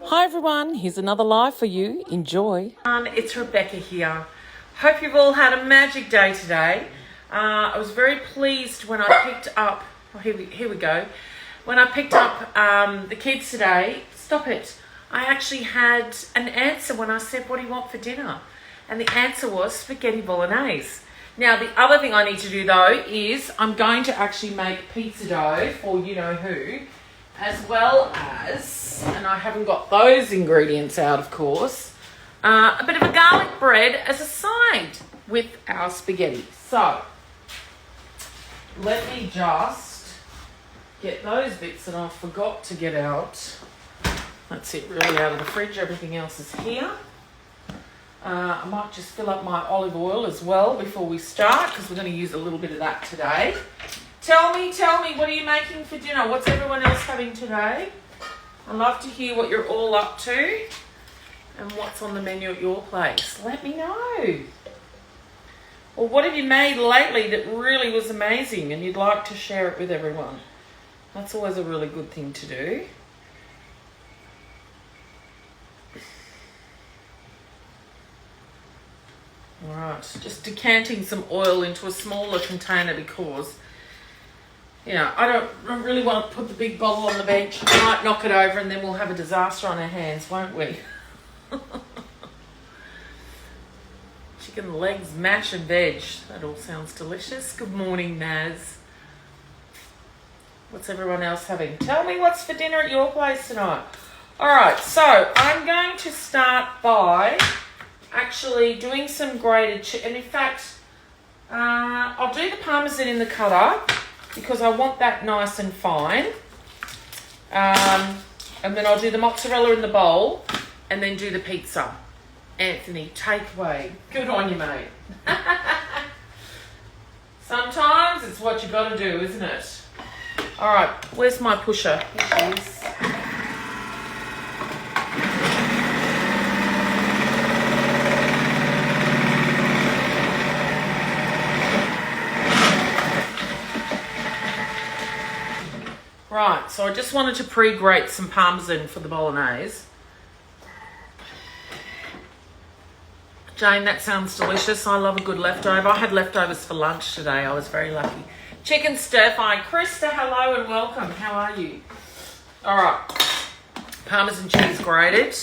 Hi everyone, here's another live for you. Enjoy. It's Rebecca here. Hope you've all had a magic day today. I was very pleased when I picked up, here we go. When I picked up the kids today, stop it. I actually had an answer when I said, what do you want for dinner? And the answer was spaghetti bolognese. Now, the other thing I need to do though is I'm going to actually make pizza dough for you know who, as well as, and I haven't got those ingredients out of course, a bit of a garlic bread as a side with our spaghetti. So, let me just get those bits that I forgot to get out. That's it, really out of the fridge. Everything else is here. I might just fill up my olive oil as well before we start because we're going to use a little bit of that today. Tell me, what are you making for dinner? What's everyone else having today? I'd love to hear what you're all up to and what's on the menu at your place. Let me know. Or what have you made lately that really was amazing and you'd like to share it with everyone? That's always a really good thing to do. Alright, just decanting some oil into a smaller container because, you know, I don't really want to put the big bottle on the bench. I might knock it over and then we'll have a disaster on our hands, won't we? Chicken legs, mash and veg. That all sounds delicious. Good morning, Naz. What's everyone else having? Tell me what's for dinner at your place tonight. Alright, so I'm going to start by actually doing some grated chicken. And in fact, I'll do the parmesan in the cutter because I want that nice and fine. And then I'll do the mozzarella in the bowl and then do the pizza. Anthony, take away. Good on you, mate. Sometimes it's what you got to do, isn't it? All right, where's my pusher? Here it is. Right, so I just wanted to pre-grate some parmesan for the bolognese. Jane, that sounds delicious. I love a good leftover. I had leftovers for lunch today. I was very lucky. Chicken stir fry. Krista, hello and welcome. How are you? All right, parmesan cheese grated.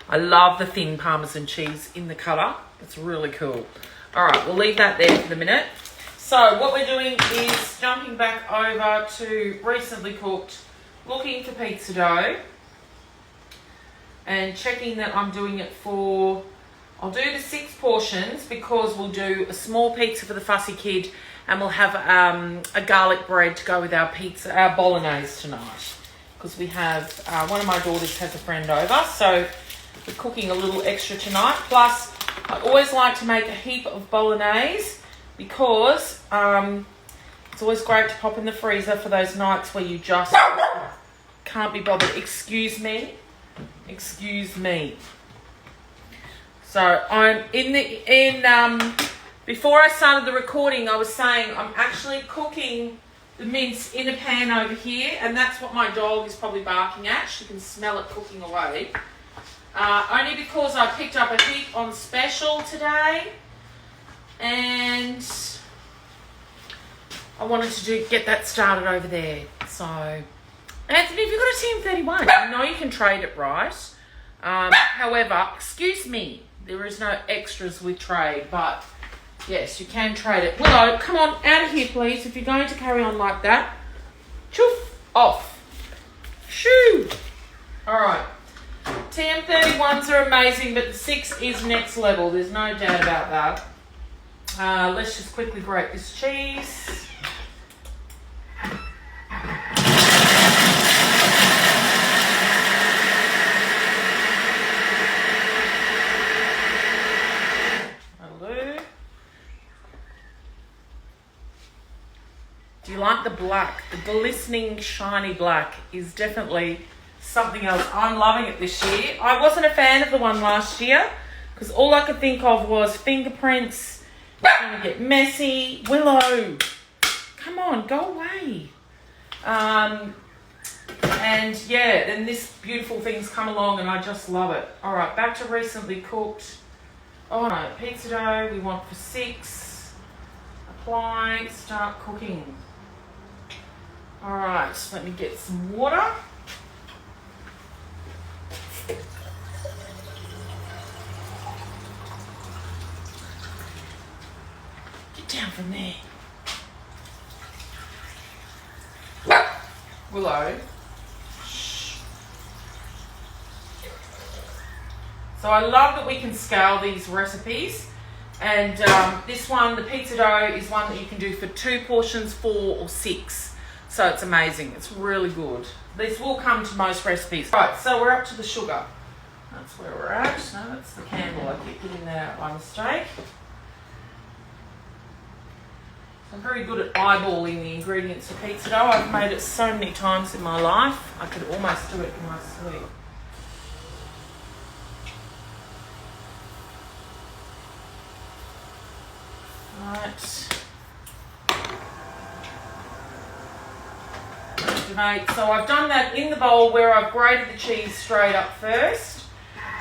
I love the thin parmesan cheese in the cutter. It's really cool. All right, we'll leave that there for the minute. So what we're doing is jumping back over to recently cooked, looking for pizza dough and checking that I'm doing it for, I'll do the 6 portions because we'll do a small pizza for the fussy kid and we'll have a garlic bread to go with our pizza, our bolognese tonight because we have, one of my daughters has a friend over, so we're cooking a little extra tonight. Plus, I always like to make a heap of bolognese because it's always great to pop in the freezer for those nights where you just can't be bothered. Excuse me. So I'm before I started the recording, I was saying I'm actually cooking the mince in a pan over here, and that's what my dog is probably barking at. She can smell it cooking away. Only because I picked up a heap on special today. And I wanted to get that started over there. So, Anthony, if you've got a TM31, I know you can trade it, right? However, excuse me, there is no extras with trade, but yes, you can trade it. Willow, come on, out of here, please. If you're going to carry on like that, choof, off. Shoo. All right. TM31s are amazing, but the 6 is next level. There's no doubt about that. Let's just quickly grate this cheese. That'll do. Do you like the black? The glistening, shiny black is definitely something else. I'm loving it this year. I wasn't a fan of the one last year because all I could think of was fingerprints. It's going to get messy. Willow, come on, go away. And yeah, then this beautiful thing's come along and I just love it. All right, back to recently cooked. Oh no, pizza dough we want for 6. Apply, start cooking. All right, let me get some water. Get down from there. Willow. So I love that we can scale these recipes, and this one, the pizza dough, is one that you can do for 2 portions, 4 or 6. So it's amazing. It's really good. This will come to most recipes. Right, so we're up to the sugar. That's where we're at. No, that's the candle. I keep getting that out by mistake. I'm very good at eyeballing the ingredients for pizza dough. I've made it so many times in my life. I could almost do it in my sleep. Right. Activate. So I've done that in the bowl where I've grated the cheese straight up first.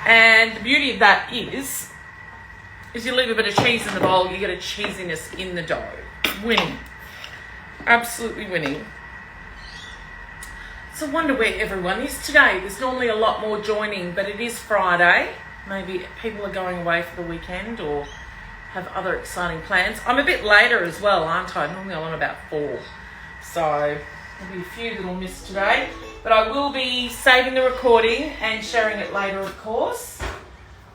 And the beauty of that is you leave a bit of cheese in the bowl, you get a cheesiness in the dough. Winning. Absolutely winning. So I wonder where everyone is today. There's normally a lot more joining, but it is Friday. Maybe people are going away for the weekend or have other exciting plans. I'm a bit later as well, aren't I? Normally I'm on about 4. So there'll be a few that'll miss today. But I will be saving the recording and sharing it later, of course,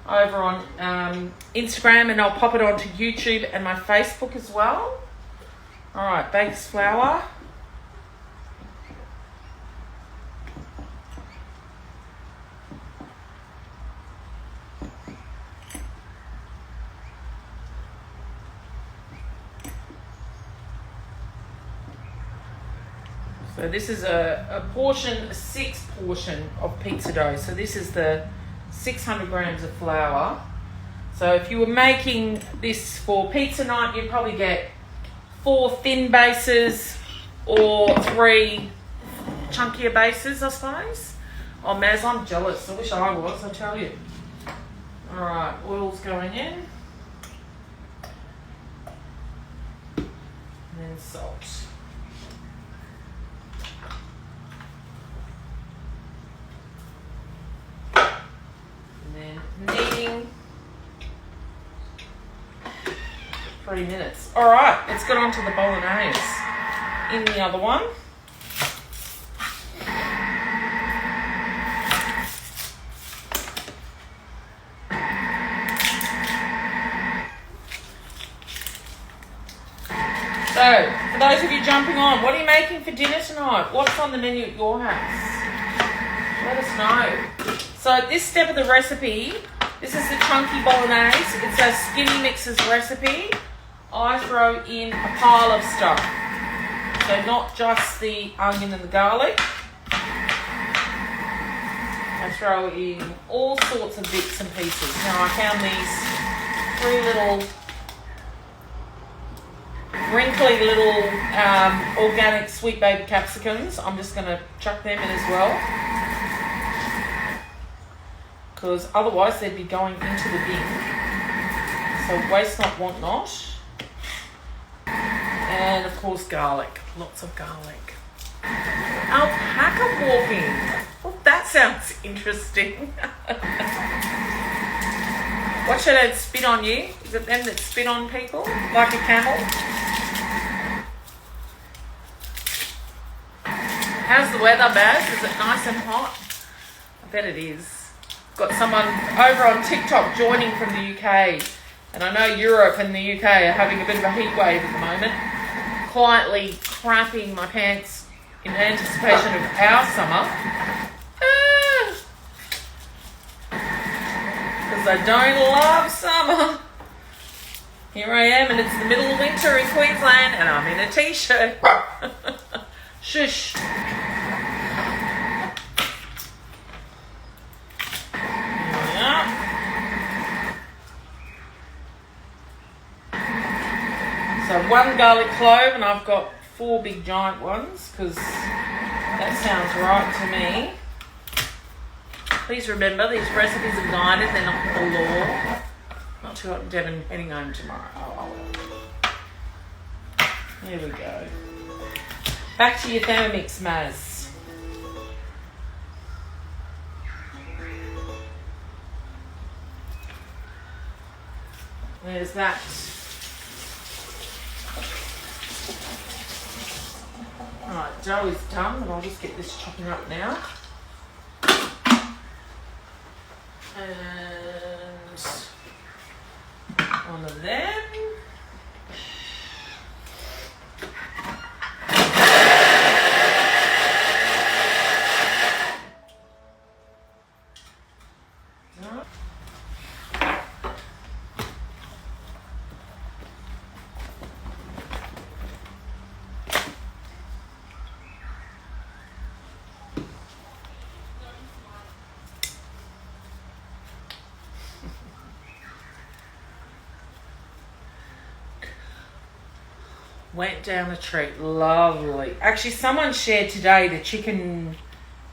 over on Instagram, and I'll pop it onto YouTube and my Facebook as well. All right, baked flour. So this is a 6 portion of pizza dough. So this is the 600 grams of flour. So if you were making this for pizza night, you'd probably get 4 thin bases or 3 chunkier bases, I suppose. Oh, Maz, I'm jealous. I wish I was, I tell you. All right, oil's going in. And then salt. Kneading 3 minutes. All right, let's get on to the bolognese in the other one. So, for those of you jumping on, what are you making for dinner tonight? What's on the menu at your house? Let us know. So at this step of the recipe, this is the chunky bolognese. It's a skinny mixers recipe. I throw in a pile of stuff. So not just the onion and the garlic. I throw in all sorts of bits and pieces. Now I found these 3 little wrinkly little organic sweet baby capsicums. I'm just going to chuck them in as well, because otherwise they'd be going into the bin. So waste not, want not. And of course garlic, lots of garlic. Alpaca walking. Well, that sounds interesting. Watch it and spit on you. Is it them that spit on people like a camel? How's the weather, Baz? Is it nice and hot? I bet it is. Got someone over on TikTok joining from the UK, and I know Europe and the UK are having a bit of a heat wave at the moment. Quietly crapping my pants in anticipation of our summer. Because I don't love summer. Here I am, and it's the middle of winter in Queensland, and I'm in a t-shirt. Shush. So 1 garlic clove, and I've got 4 big giant ones because they That sounds right to me. Please remember, these recipes are guided, they're not the law. Not too hot, Devon heading home tomorrow. Oh. There we go. Back to your Thermomix, Maz. There's that. Alright, dough is done, and I'll just get this chopping up now. And one of them. Went down a treat. Lovely. Actually, someone shared today the chicken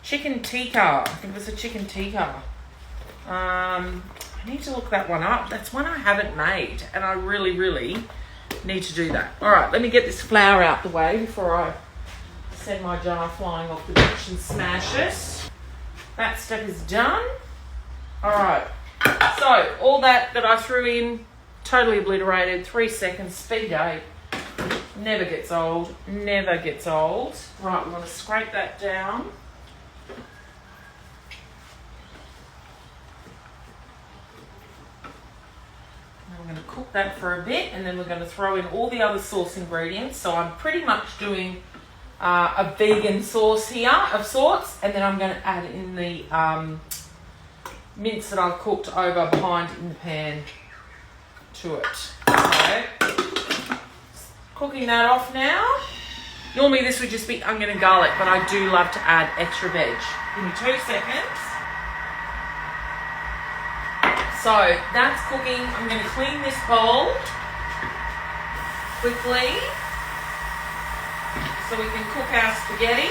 tikka. I think it was a chicken tikka. I need to look that one up. That's one I haven't made, and I really, really need to do that. All right, let me get this flour out the way before I send my jar flying off the bench and smash it. That step is done. All right. So all that I threw in, totally obliterated. 3 seconds, speed date. Never gets old, never gets old. Right, we want to scrape that down. And we're going to cook that for a bit, and then we're going to throw in all the other sauce ingredients. So I'm pretty much doing a vegan sauce here of sorts, and then I'm going to add in the mince that I've cooked over behind in the pan to it. So, cooking that off now. Normally this would just be onion and garlic, but I do love to add extra veg. Give me 2 seconds. So that's cooking. I'm going to clean this bowl quickly so we can cook our spaghetti.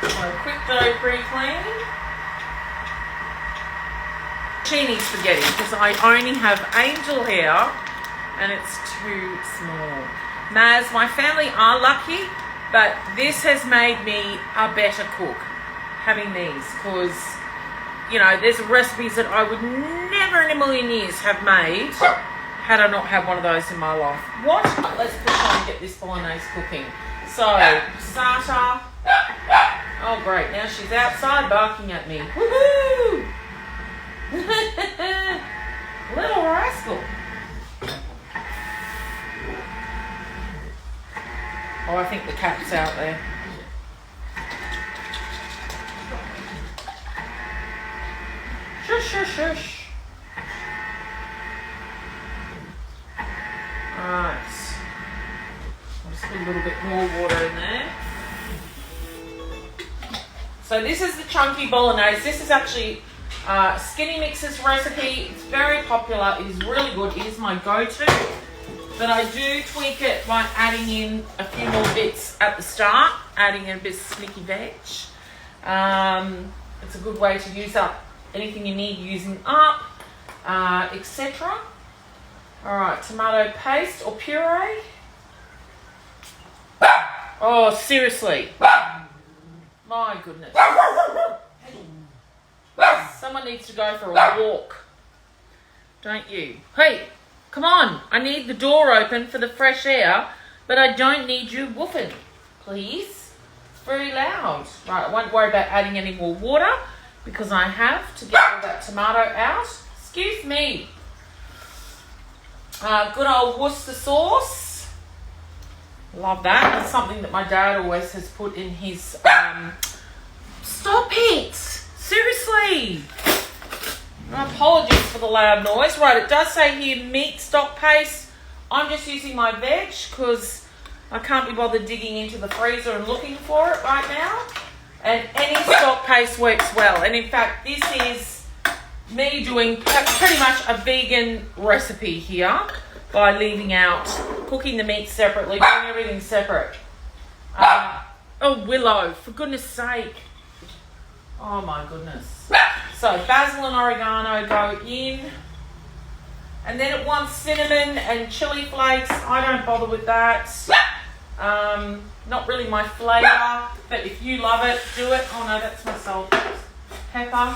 So quick dough pre-clean. Teeny spaghetti because I only have angel hair and it's too small. Maz, my family are lucky, but this has made me a better cook having these, because you know there's recipes that I would never in a million years have made had I not had one of those in my life. What? Let's push on and get this bolognese cooking. So starter. Oh great, now she's outside barking at me. Woohoo! Little rascal. Oh, I think the cat's out there. Shush, shush, shush. Alright. I'll just put a little bit more water in there. So this is the chunky bolognese. This is actually Skinny Mix's recipe. It's very popular. It is really good. It is my go-to. But I do tweak it by adding in a few more bits at the start, adding in a bit of sneaky veg. It's a good way to use up anything you need using up, etc. Alright, tomato paste or puree. Oh, seriously. My goodness. Someone needs to go for a walk. Don't you? Hey, come on. I need the door open for the fresh air, but I don't need you woofing, please. It's very loud. Right, I won't worry about adding any more water because I have to get all that tomato out. Excuse me. Good old Worcester sauce. Love that. That's something that my dad always has put in his... Stop it! Seriously! Apologies for the loud noise. Right, it does say here meat stock paste. I'm just using my veg because I can't be bothered digging into the freezer and looking for it right now. And any stock paste works well. And in fact, this is me doing pretty much a vegan recipe here by leaving out cooking the meat separately, doing everything separate. Oh, Willow, for goodness sake. Oh my goodness. So basil and oregano go in. And then it wants cinnamon and chili flakes. I don't bother with that. Not really my flavour, but if you love it, do it. Oh no, that's my salt. Pepper.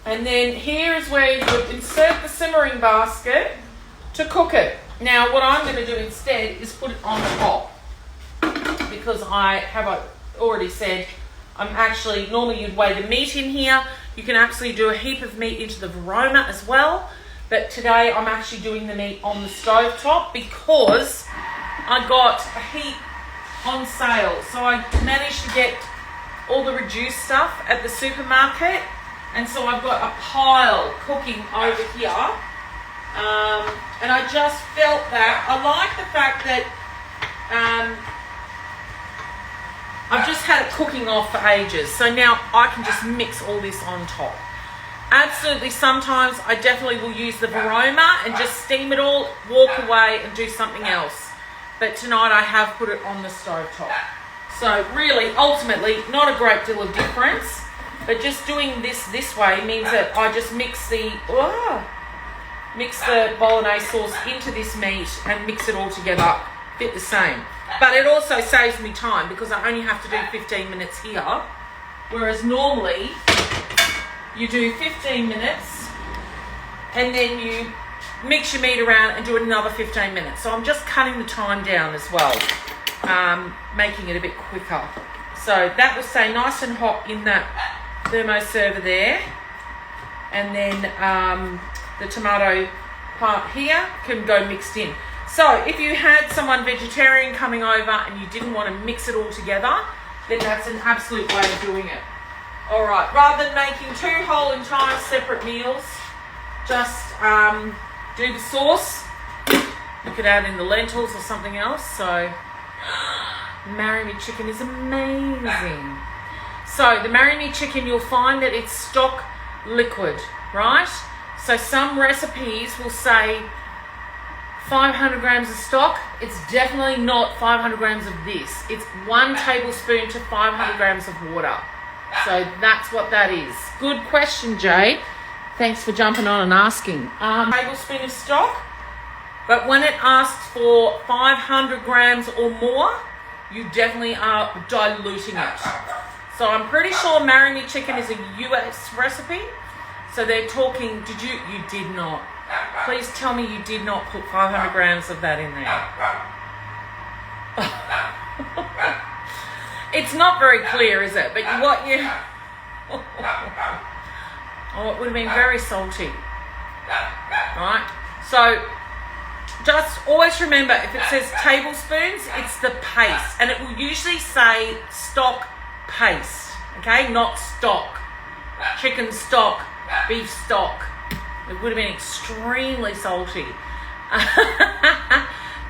And then here is where you would insert the simmering basket to cook it. Now what I'm going to do instead is put it on the top, because I have already said I'm actually, normally you'd weigh the meat in here. You can actually do a heap of meat into the varoma as well. But today I'm actually doing the meat on the stove top because I got a heap on sale. So I managed to get all the reduced stuff at the supermarket. And so I've got a pile cooking over here. And I just felt that. I like the fact that I've just had it cooking off for ages. So now I can just mix all this on top. Absolutely, sometimes I definitely will use the varoma and just steam it all, walk away and do something else. But tonight I have put it on the stove top. So really, ultimately, not a great deal of difference. But just doing this way means that I just mix the bolognese sauce into this meat and mix it all together, a bit the same. But it also saves me time because I only have to do 15 minutes here, whereas normally you do 15 minutes and then you mix your meat around and do another 15 minutes. So I'm just cutting the time down as well, making it a bit quicker. So that will stay nice and hot in that thermo server there, and then the tomato part here can go mixed in. So if you had someone vegetarian coming over and you didn't want to mix it all together, then that's an absolute way of doing it. All right, rather than making two whole entire separate meals, just do the sauce. You could add in the lentils or something else. So marry me chicken is amazing. So the marry me chicken, you'll find that it's stock liquid, right? So some recipes will say 500 grams of stock. It's definitely not 500 grams of this. It's 1 tablespoon to 500 grams of water. So that's what that is. Good question, Jade. Thanks for jumping on and asking. Tablespoon of stock, but when it asks for 500 grams or more, you definitely are diluting it. So I'm pretty sure marry me chicken is a US recipe. So they're talking, you did not. Please tell me you did not put 500 grams of that in there. It's not very clear, is it? But oh, it would have been very salty. Right? So just always remember, if it says tablespoons, it's the paste. And it will usually say stock paste. Okay? Not stock. Chicken stock, beef stock. It would have been extremely salty.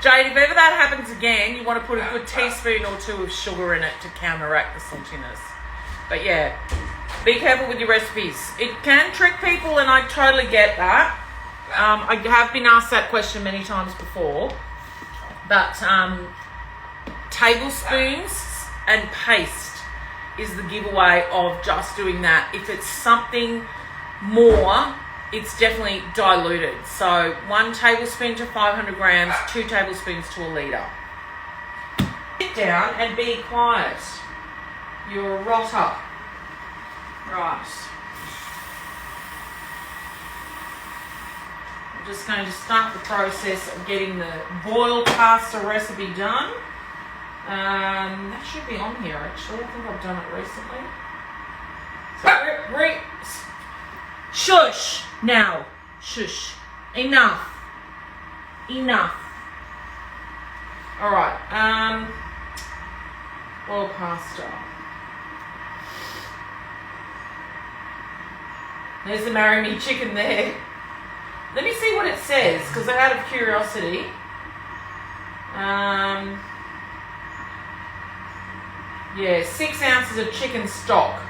Jade, if ever that happens again, you want to put a good teaspoon or 2 of sugar in it to counteract the saltiness. But yeah, be careful with your recipes. It can trick people, and I totally get that. I have been asked that question many times before. But tablespoons and paste is the giveaway of just doing that. If it's something more, it's definitely diluted. So 1 tablespoon to 500 grams, 2 tablespoons to a litre. Sit down and be quiet. You're a rotter. Right. I'm just going to start the process of getting the boiled pasta recipe done. That should be on here actually. I think I've done it recently. So shush now. Shush. Enough. All right. Boiled pasta. There's the marry me chicken there. Let me see what it says, because out of curiosity. Yeah, 6 ounces of chicken stock.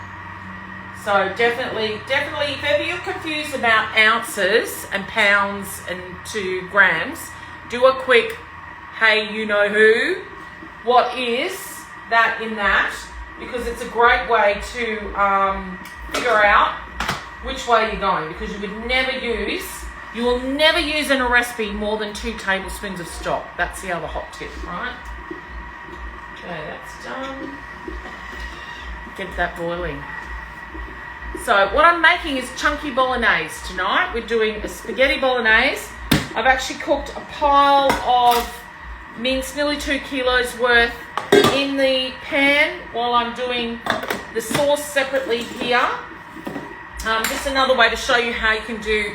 So definitely, if ever you're confused about ounces and pounds and to grams, do a quick, hey, you know who, what is that in that? Because it's a great way to figure out which way you're going, because you will never use in a recipe more than 2 tablespoons of stock. That's the other hot tip, right? Okay, that's done. Get that boiling. So what I'm making is chunky bolognese tonight. We're doing a spaghetti bolognese. I've actually cooked a pile of minced, nearly 2 kilos worth in the pan while I'm doing the sauce separately here. Just another way to show you how you can do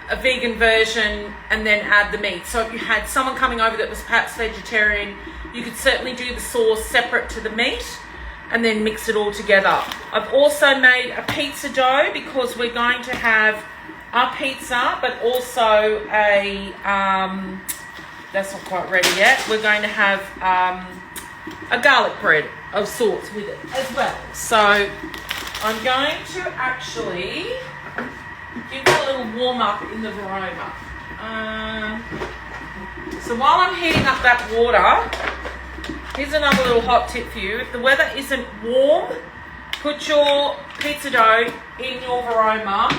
a vegan version and then add the meat. So if you had someone coming over that was perhaps vegetarian, you could certainly do the sauce separate to the meat and then mix it all together. I've also made a pizza dough because we're going to have our pizza, but also that's not quite ready yet. We're going to have a garlic bread of sorts with it as well. So I'm going to actually give it a little warm up in the Varoma. So while I'm heating up that water, here's another little hot tip for you. If the weather isn't warm, put your pizza dough in your Varoma,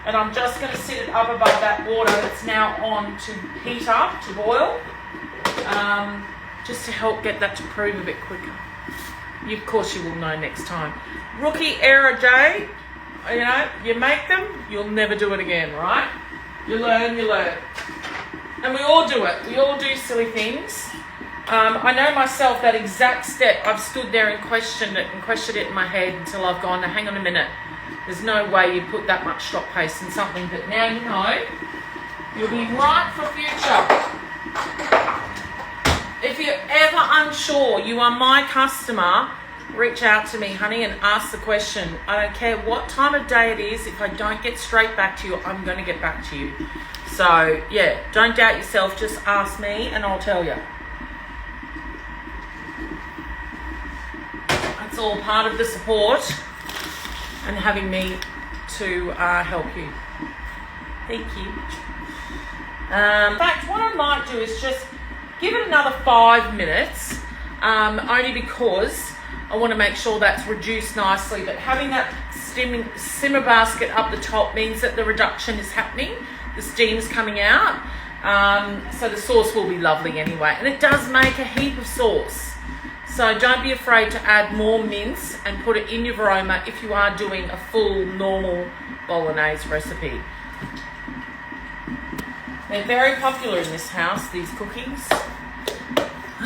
and I'm just going to sit it up above that water that's now on to heat up, to boil, just to help get that to prove a bit quicker. Of course you will know next time. Rookie error, Jay. You know, you make them, you'll never do it again, right? You learn. And we all do it. We all do silly things. I know myself, that exact step, I've stood there and questioned it in my head until I've gone, now hang on a minute, there's no way you put that much stock paste in something that now you know. You'll be right for future. If you're ever unsure, you are my customer, reach out to me, honey, and ask the question. I don't care what time of day it is. If I don't get straight back to you, I'm going to get back to you. So, yeah, don't doubt yourself. Just ask me and I'll tell you. It's all part of the support and having me to help you. Thank you. In fact, what I might do is just give it another 5 minutes, only because I want to make sure that's reduced nicely. But having that simmer basket up the top means that the reduction is happening. The steam's coming out. So the sauce will be lovely anyway. And it does make a heap of sauce. So don't be afraid to add more mince and put it in your Varoma if you are doing a full normal bolognese recipe. They're very popular in this house, these cookies.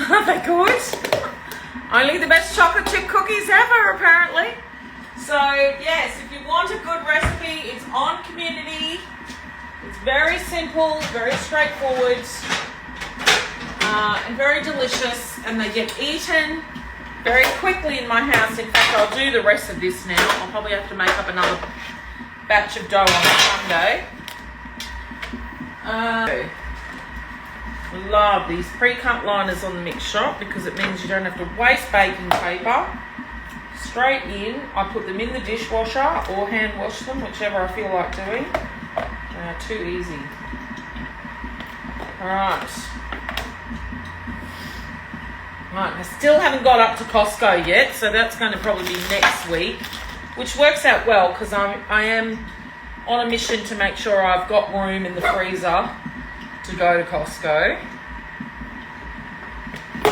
Are they good? Only the best chocolate chip cookies ever, apparently. So yes, if you want a good recipe, it's on Community. It's very simple, very straightforward. And very delicious, and they get eaten very quickly in my house. In fact, I'll do the rest of this now. I'll probably have to make up another batch of dough on Sunday. Love these pre-cut liners on the mix shop because it means you don't have to waste baking paper. Straight in, I put them in the dishwasher or hand wash them, whichever I feel like doing. They are too easy. Alright. Right, I still haven't got up to Costco yet, so that's going to probably be next week, which works out well because I am on a mission to make sure I've got room in the freezer to go to Costco.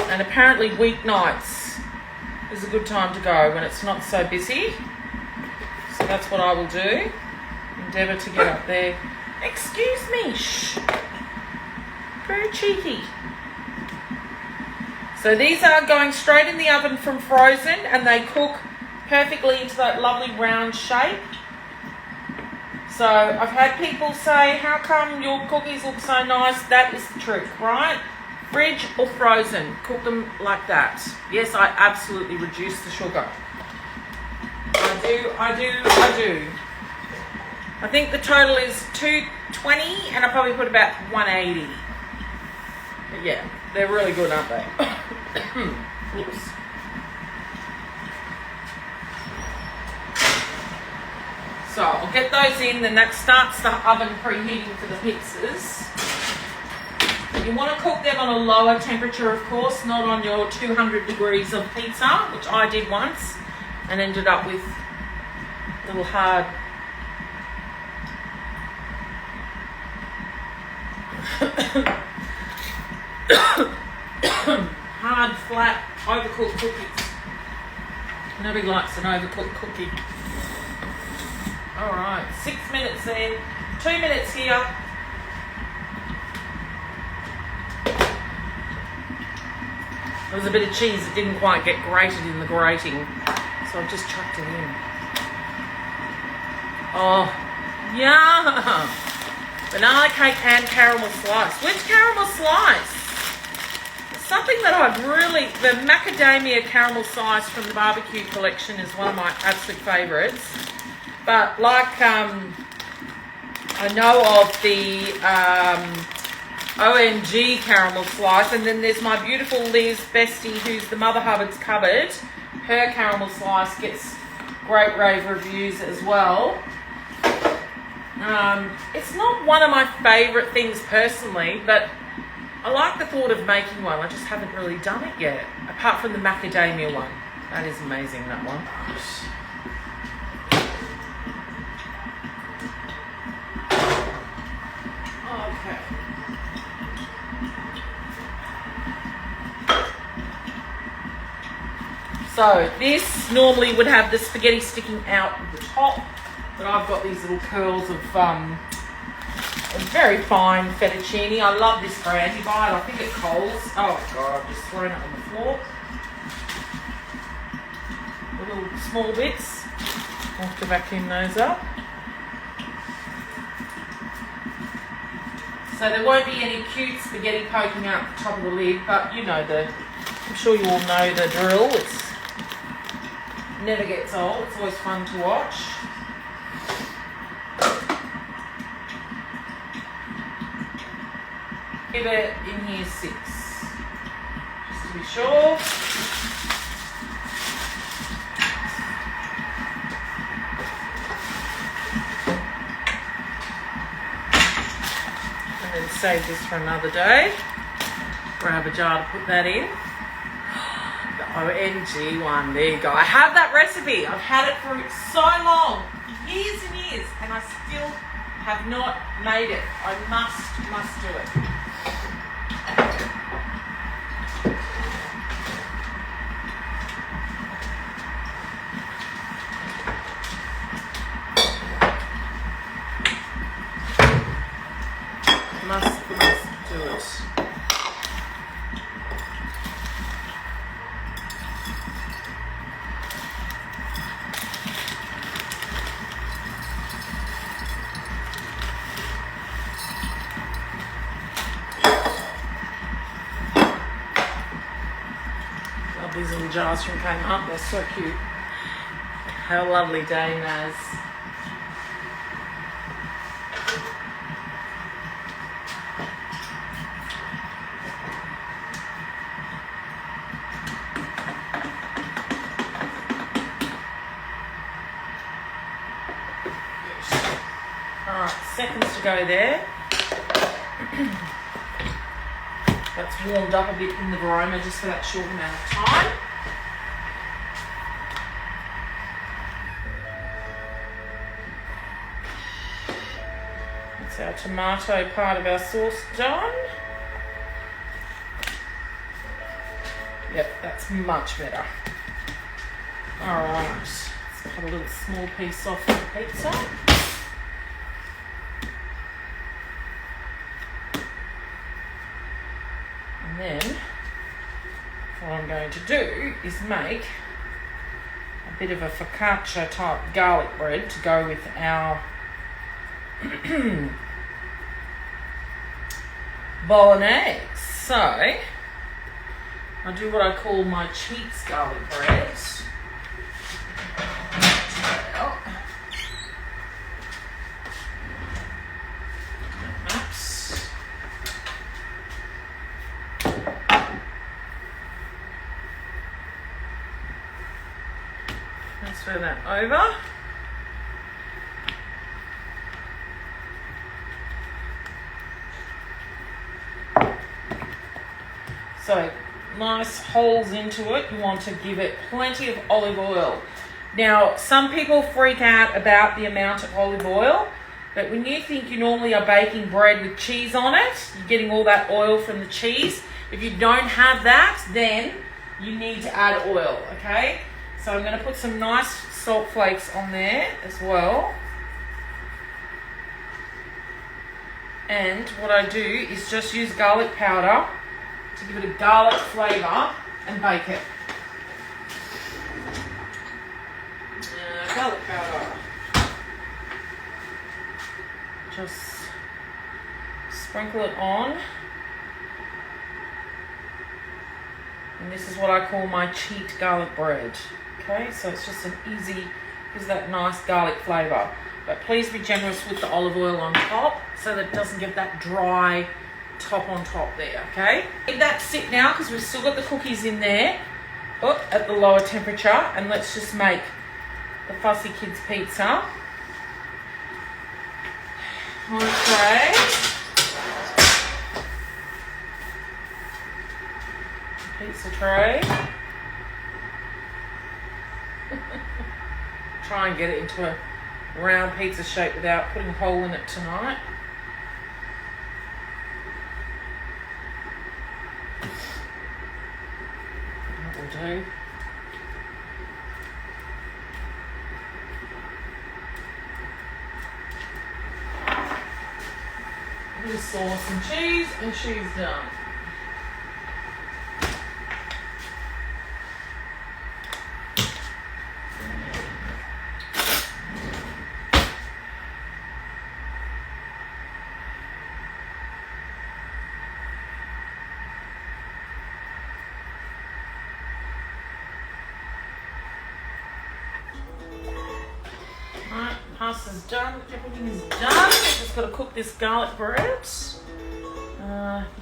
And apparently weeknights is a good time to go when it's not so busy. So that's what I will do. Endeavour to get up there. Excuse me, shh. Very cheeky. So these are going straight in the oven from frozen and they cook perfectly into that lovely round shape. So I've had people say, how come your cookies look so nice? That is the trick, right? Fridge or frozen, cook them like that. Yes, I absolutely reduce the sugar. I do. I think the total is 220 and I probably put about 180. But yeah, they're really good, aren't they? Oops. So I'll get those in, then that starts the oven preheating for the pizzas. You want to cook them on a lower temperature, of course, not on your 200 degrees of pizza, which I did once and ended up with little hard hard, flat, overcooked cookies. Nobody likes an overcooked cookie. Alright, 6 minutes there, 2 minutes here. There was a bit of cheese that didn't quite get grated in the grating, so I've just chucked it in. Oh, yeah! Banana cake and caramel slice. Which caramel slice? It's something that I've really... The macadamia caramel slice from the barbecue collection is one of my absolute favourites. But like, I know of the OMG caramel slice, and then there's my beautiful Liz Bestie, who's the Mother Hubbard's cupboard. Her caramel slice gets great rave reviews as well. It's not one of my favourite things personally, but I like the thought of making one. I just haven't really done it yet, apart from the macadamia one. That is amazing, that one. Okay. So this normally would have the spaghetti sticking out of the top, but I've got these little curls of very fine fettuccine. I love this brand. You buy it, I think, at Coles. Oh God, I've just thrown it on the floor. The little small bits. I'll have to vacuum those up. So there won't be any cute spaghetti poking out the top of the lid, but you know I'm sure you all know the drill. It's never gets old. It's always fun to watch. Give it in here 6, just to be sure. And then save this for another day. Grab a jar to put that in. The OMG one, there you go. I have that recipe. I've had it for so long, years and years, and I still have not made it. I must do it. Must do it. Love these little jars from Kmart, they're so cute. Have a lovely day, Naz. Alright, seconds to go there. That's warmed up a bit in the varoma just for that short amount of time. That's our tomato part of our sauce done. Yep, that's much better. Alright, let's cut a little small piece off the pizza. And then what I'm going to do is make a bit of a focaccia type garlic bread to go with our bolognese. So I do what I call my cheats garlic bread. Transfer that over. So nice holes into it. You want to give it plenty of olive oil. Now, some people freak out about the amount of olive oil, but when you think you normally are baking bread with cheese on it, you're getting all that oil from the cheese. If you don't have that, then you need to add oil, okay? So I'm going to put some nice salt flakes on there as well. And what I do is just use garlic powder to give it a garlic flavour and bake it. Garlic powder. Just sprinkle it on. And this is what I call my cheat garlic bread. Okay, so it's just an easy, gives that nice garlic flavour. But please be generous with the olive oil on top so that it doesn't get that dry top on top there, okay? Leave that sit now because we've still got the cookies in there at the lower temperature, and let's just make the Fussy Kids pizza. Okay. Pizza tray. Try and get it into a round pizza shape without putting a hole in it tonight. That will do. A little sauce and cheese, and she's done. Alright, pasta's done, everything is done. I've just got to cook this garlic bread.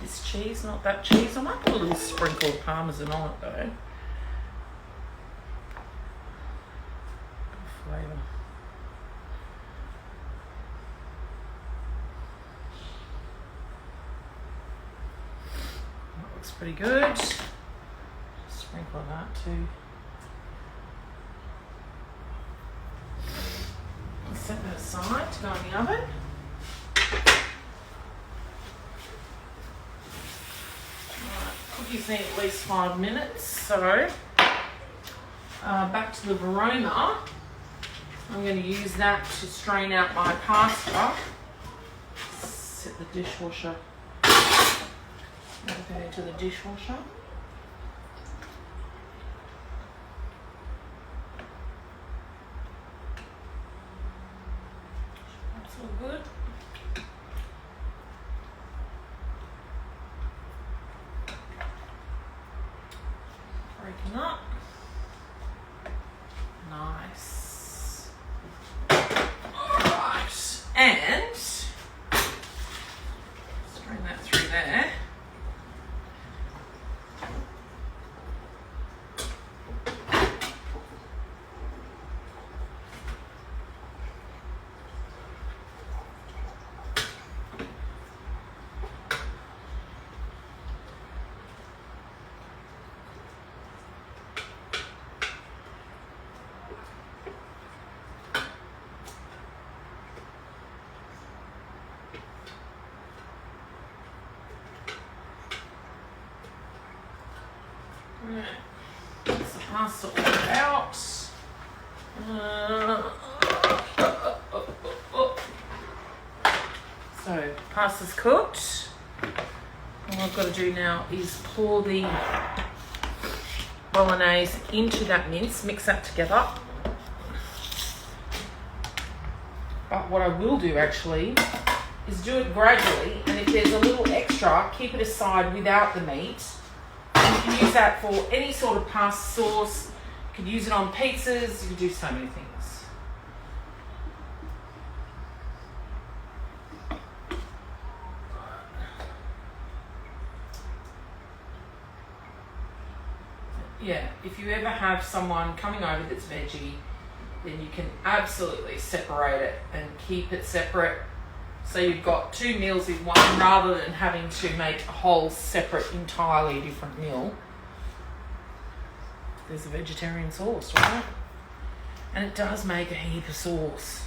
This cheese, not that cheese. I might put a little sprinkle of parmesan on it though. Good flavour. That looks pretty good. Sprinkle of that too. Set that aside to go in the oven. Right, cookies need at least 5 minutes, so back to the Verona. I'm going to use that to strain out my pasta. Set the dishwasher. Open it into the dishwasher. All good. Breaking up. Nice. Alright. And strain that through there. That's the pasta all out. So, pasta's cooked. All I've got to do now is pour the bolognese into that mince, mix that together. But what I will do actually is do it gradually, and if there's a little extra, keep it aside without the meat. You can use that for any sort of pasta sauce. You can use it on pizzas. You can do so many things. Yeah, if you ever have someone coming over that's veggie, then you can absolutely separate it and keep it separate So you've got 2 meals in one rather than having to make a whole separate, entirely different meal. There's a vegetarian sauce, right? And it does make a heap of sauce.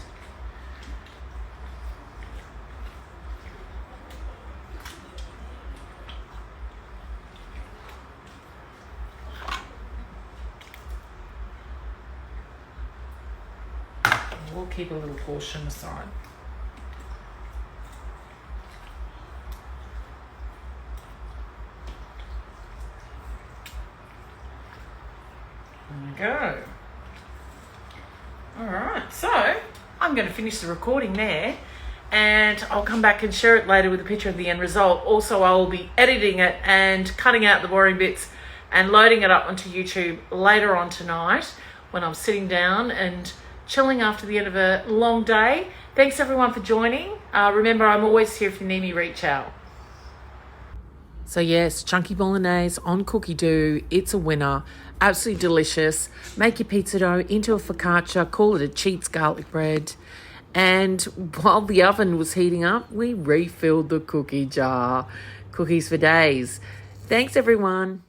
We'll keep a little portion aside. There we go. All right, so I'm going to finish the recording there, and I'll come back and share it later with a picture of the end result. Also, I will be editing it and cutting out the boring bits and loading it up onto YouTube later on tonight when I'm sitting down and chilling after the end of a long day. Thanks everyone for joining. Remember, I'm always here if you need me, reach out. So yes, chunky bolognese on cookie dough. It's a winner. Absolutely delicious. Make your pizza dough into a focaccia. Call it a cheats garlic bread. And while the oven was heating up, we refilled the cookie jar. Cookies for days. Thanks everyone.